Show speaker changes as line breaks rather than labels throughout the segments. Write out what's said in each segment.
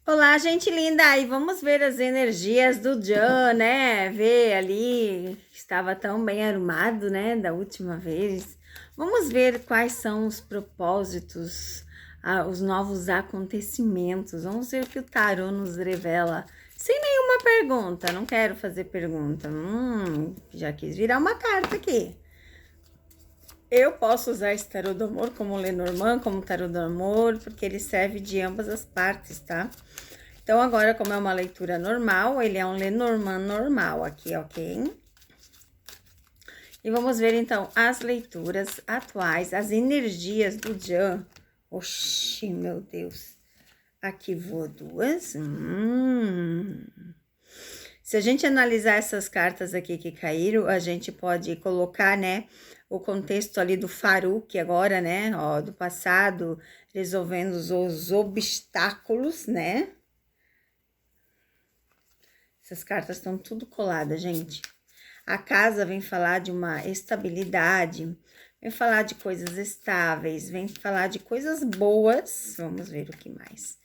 Olá, gente linda! E vamos ver as energias do John, né? Ver ali, estava tão bem arrumado, né? Da última vez. Vamos ver quais são os propósitos, os novos acontecimentos. Vamos ver o que o tarô nos revela. Sem nenhuma pergunta, não quero fazer pergunta. Já quis virar uma carta aqui. Eu posso usar esse tarô do amor como Lenormand, como tarô do amor, porque ele serve de ambas as partes, tá? Então, agora, como é uma leitura normal, ele é um Lenormand normal aqui, ok? E vamos ver, então, as leituras atuais, as energias do Jan. Oxi, meu Deus. Aqui voou duas. Se a gente analisar essas cartas aqui que caíram, a gente pode colocar, né, o contexto ali do Faruque agora, né, ó, do passado, resolvendo os obstáculos, né? Essas cartas estão tudo coladas, gente. A casa vem falar de uma estabilidade, vem falar de coisas estáveis, vem falar de coisas boas. Vamos ver o que mais.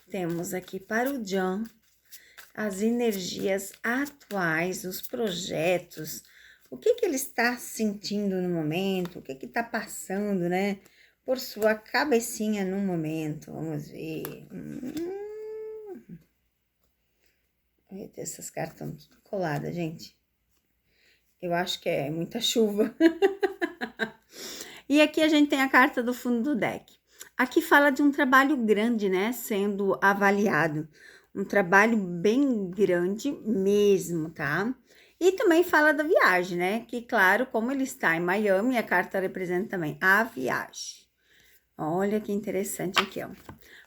Temos aqui para o John as energias atuais, os projetos, o que ele está sentindo no momento, o que está passando, né? Por sua cabecinha no momento. Vamos ver. Essas cartas estão tudo coladas, gente. Eu acho que é muita chuva. E aqui a gente tem a carta do fundo do deck. Aqui fala de um trabalho grande, né? Sendo avaliado. Um trabalho bem grande mesmo, tá? E também fala da viagem, né? Que, claro, como ele está em Miami, a carta representa também a viagem. Olha que interessante aqui, ó.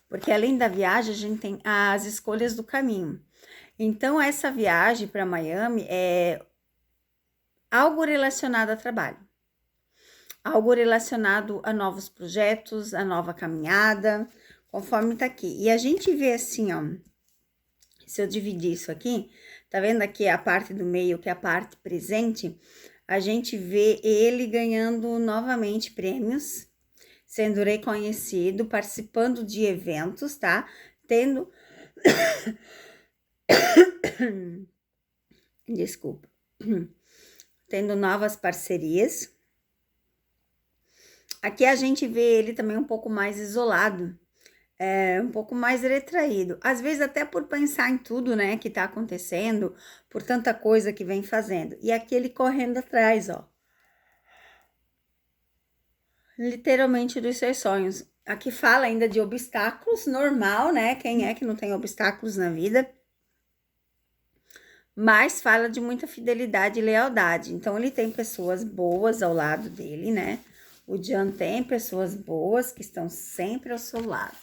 Porque além da viagem, a gente tem as escolhas do caminho. Então, essa viagem para Miami é algo relacionado a trabalho. Algo relacionado a novos projetos, a nova caminhada, conforme tá aqui. E a gente vê assim, ó, se eu dividir isso aqui, tá vendo aqui a parte do meio, que é a parte presente, a gente vê ele ganhando novamente prêmios, sendo reconhecido, participando de eventos, tá? Tendo... Desculpa. Tendo novas parcerias. Aqui a gente vê ele também um pouco mais isolado, um pouco mais retraído. Às vezes até por pensar em tudo, né, que tá acontecendo, por tanta coisa que vem fazendo. E aqui ele correndo atrás, ó. Literalmente dos seus sonhos. Aqui fala ainda de obstáculos, normal, né? Quem é que não tem obstáculos na vida? Mas fala de muita fidelidade e lealdade. Então, ele tem pessoas boas ao lado dele, né? O John tem pessoas boas que estão sempre ao seu lado.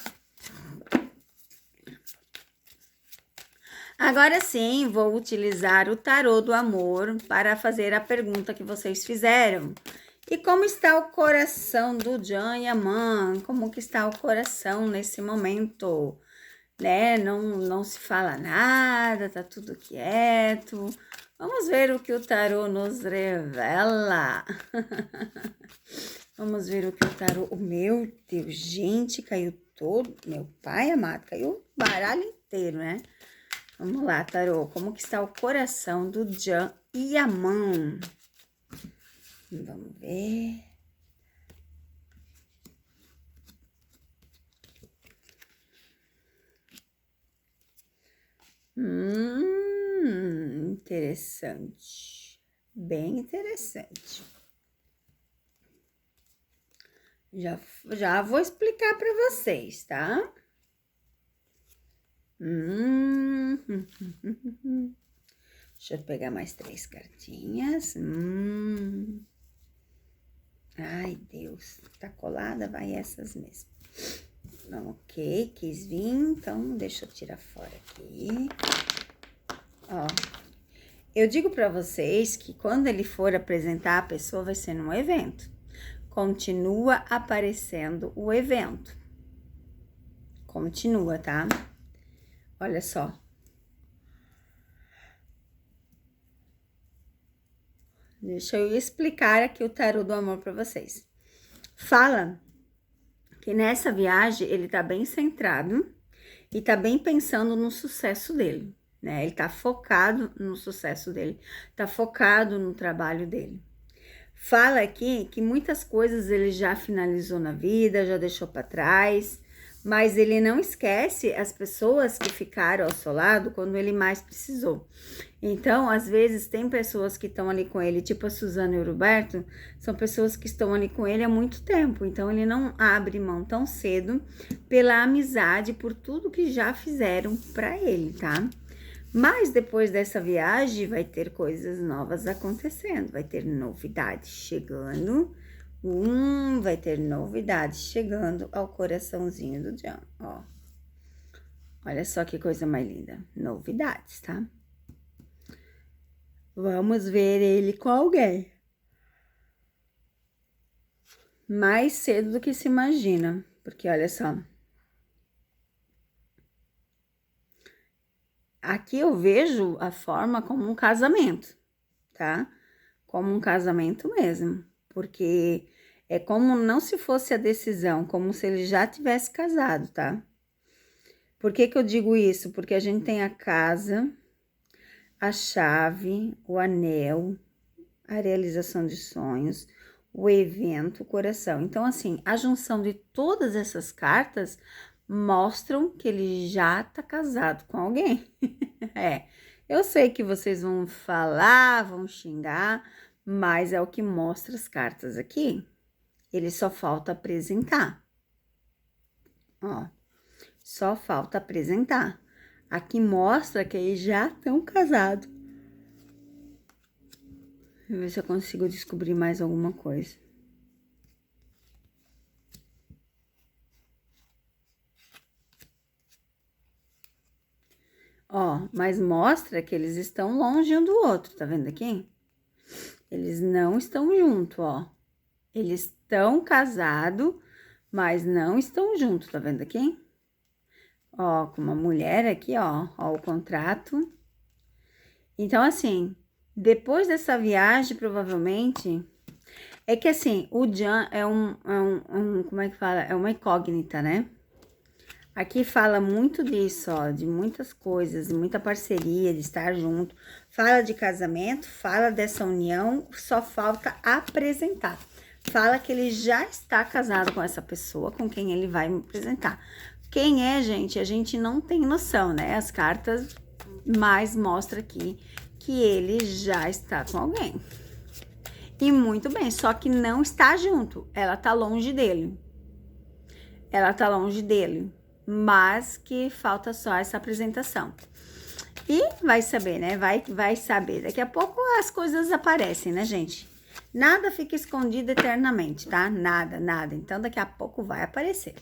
Agora sim, vou utilizar o tarô do amor para fazer a pergunta que vocês fizeram. E como está o coração do John e a Man? Como que está o coração nesse momento? Né? Não se fala nada, tá tudo quieto. Vamos ver o que o tarô nos revela. Vamos ver o que o tarô... Oh, meu Deus, gente, caiu todo... Meu pai amado, caiu o baralho inteiro, né? Vamos lá, tarô. Como que está o coração do John e a Man? Vamos ver. Interessante. Bem interessante. Já vou explicar para vocês, tá? Deixa eu pegar mais 3 cartinhas. Ai, Deus. Tá colada? Vai essas mesmo. Não, ok, quis vir, então deixa eu tirar fora aqui. Ó, eu digo para vocês que quando ele for apresentar a pessoa vai ser num evento. Continua aparecendo o evento. Continua, tá? Olha só. Deixa eu explicar aqui o tarô do amor para vocês. Fala que nessa viagem ele tá bem centrado e tá bem pensando no sucesso dele, né? Ele tá focado no sucesso dele, tá focado no trabalho dele. Fala aqui que muitas coisas ele já finalizou na vida, já deixou para trás, mas ele não esquece as pessoas que ficaram ao seu lado quando ele mais precisou. Então, às vezes, tem pessoas que estão ali com ele, tipo a Suzana e o Roberto, são pessoas que estão ali com ele há muito tempo. Então, ele não abre mão tão cedo pela amizade, por tudo que já fizeram para ele, tá? Mas depois dessa viagem vai ter coisas novas acontecendo, vai ter novidades chegando. Vai ter novidades chegando ao coraçãozinho do John, ó. Olha só que coisa mais linda. Novidades, tá? Vamos ver ele com alguém. Mais cedo do que se imagina, porque olha só. Aqui eu vejo a forma como um casamento, tá? Como um casamento mesmo, porque é como não se fosse a decisão, como se ele já tivesse casado, tá? Por que que eu digo isso? Porque a gente tem a casa, a chave, o anel, a realização de sonhos, o evento, o coração. Então, assim, a junção de todas essas cartas mostram que ele já tá casado com alguém. Eu sei que vocês vão falar, vão xingar, mas é o que mostra as cartas aqui. Ele só falta apresentar. Ó, só falta apresentar. Aqui mostra que eles já estão casados. Deixa eu ver se eu consigo descobrir mais alguma coisa. Ó, mas mostra que eles estão longe um do outro, tá vendo aqui? Eles não estão juntos, ó. Eles estão casados, mas não estão juntos, tá vendo aqui? Ó, com uma mulher aqui, ó o contrato. Então, assim, depois dessa viagem, provavelmente, é que assim, o Jan é como é que fala? É uma incógnita, né? Aqui fala muito disso, ó, de muitas coisas, de muita parceria, de estar junto. Fala de casamento, fala dessa união, só falta apresentar. Fala que ele já está casado com essa pessoa, com quem ele vai me apresentar. Quem é, gente? A gente não tem noção, né? As cartas mais mostram aqui que ele já está com alguém. E muito bem, só que não está junto. Ela tá longe dele. Ela tá longe dele. Mas que falta só essa apresentação. E vai saber, né? Vai saber. Daqui a pouco as coisas aparecem, né, gente? Nada fica escondido eternamente, tá? Nada, nada. Então, daqui a pouco vai aparecer.